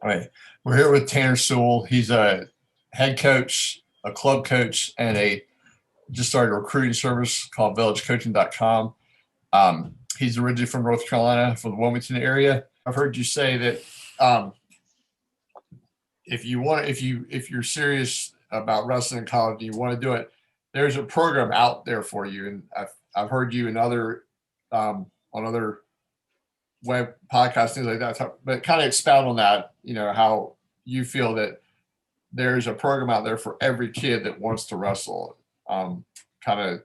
All right. We're here with Tanner Sewell. He's a head coach, a club coach, and a just started a recruiting service called villagecoaching.com. He's originally from North Carolina, from the Wilmington area. I've heard you say that if you're serious about wrestling in college and you want to do it, there's a program out there for you. And I've heard you in other on other web podcasts, things like that. But kind of expound on that. How you feel that there's a program out there for every kid that wants to wrestle. Kind of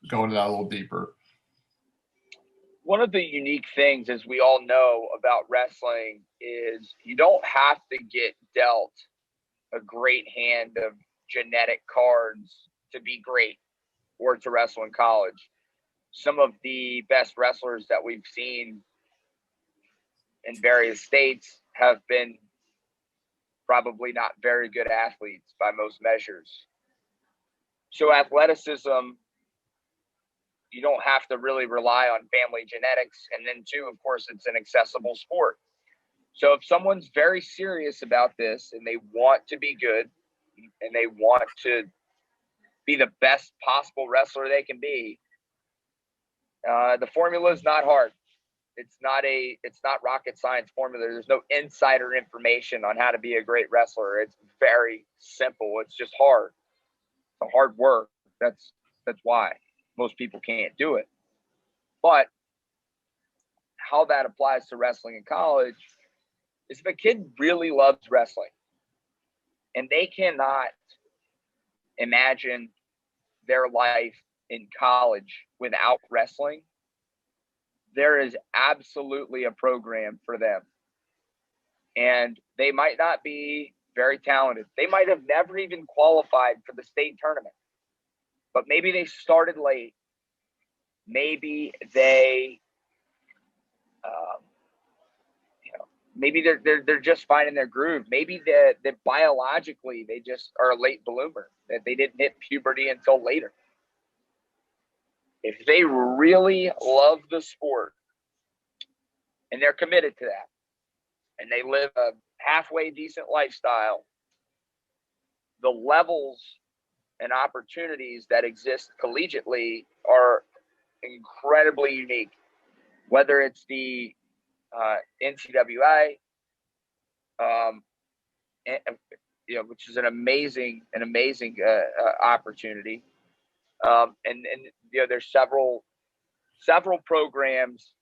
go into that a little deeper. One of the unique things, as we all know about wrestling, is you don't have to get dealt a great hand of genetic cards to be great or to wrestle in college. Some of the best wrestlers that we've seen in various states have been probably not very good athletes by most measures. So athleticism, you don't have to really rely on family genetics. And then two, of course, it's an accessible sport. So if someone's very serious about this and they want to be good and they want to be the best possible wrestler they can be, the formula is not hard. It's not rocket science formula. There's no insider information on how to be a great wrestler. It's very simple. It's just hard. It's hard work. That's why most people can't do it. But how that applies to wrestling in college is if a kid really loves wrestling and they cannot imagine their life in college without wrestling, there is absolutely a program for them. And they might not be very talented. They might have never even qualified for the state tournament, but maybe they started late. Maybe they, maybe they're just finding their groove. Maybe that biologically they just are a late bloomer, that they didn't hit puberty until later. If they really love the sport and they're committed to that and they live a halfway decent lifestyle, the levels and opportunities that exist collegiately are incredibly unique. Whether it's the NCAA, which is an amazing opportunity, and there's several programs,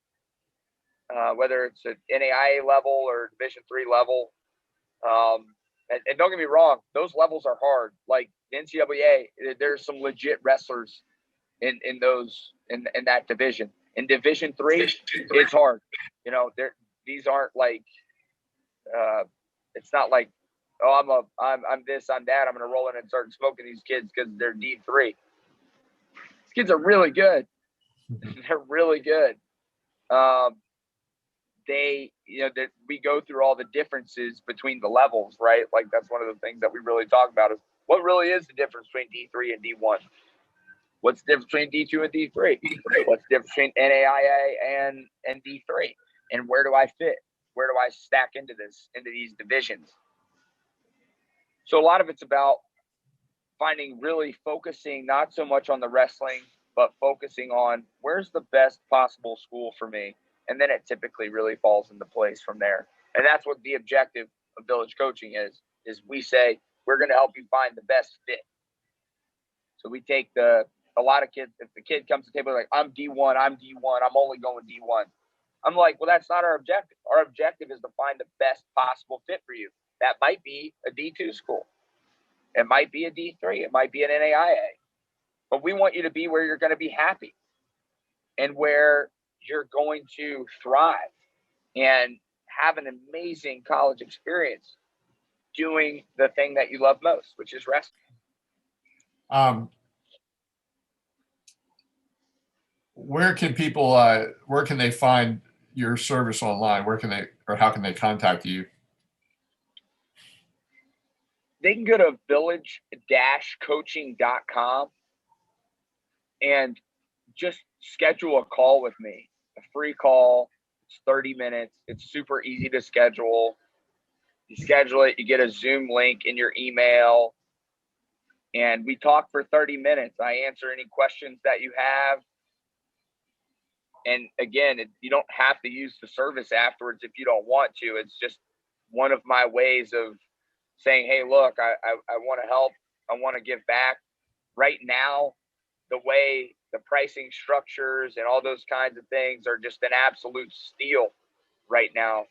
whether it's at NAIA level or Division III level. And don't get me wrong, those levels are hard. Like the NCAA, there's some legit wrestlers in that division. In Division III, it's hard. These aren't like, it's not like, oh, I'm this, I'm that. I'm going to roll in and start smoking these kids because they're D3. These kids are really good. They're really good. We go through all the differences between the levels, right? Like that's one of the things that we really talk about is what really is the difference between D3 and D1? What's the difference between D2 and D3? What's the difference between NAIA and D3? And where do I fit? Where do I stack into these divisions? So a lot of it's about focusing not so much on the wrestling, but focusing on where's the best possible school for me. And then it typically really falls into place from there. And that's what the objective of Village Coaching is we say, we're going to help you find the best fit. So we take a lot of kids, if the kid comes to the table like, I'm D1, I'm only going D1. I'm like, well, that's not our objective. Our objective is to find the best possible fit for you. That might be a D2 school. It might be a D3. It might be an NAIA. But we want you to be where you're going to be happy and where you're going to thrive and have an amazing college experience doing the thing that you love most, which is wrestling. Where can they find your service online? How can they contact you? They can go to village-coaching.com and just schedule a call with me, a free call. It's 30 minutes. It's super easy to schedule. You schedule it, you get a Zoom link in your email, and we talk for 30 minutes. I answer any questions that you have. And again, you don't have to use the service afterwards if you don't want to. It's just one of my ways of saying, hey, look, I want to help. I want to give back. Right now, the way the pricing structures and all those kinds of things are just an absolute steal right now.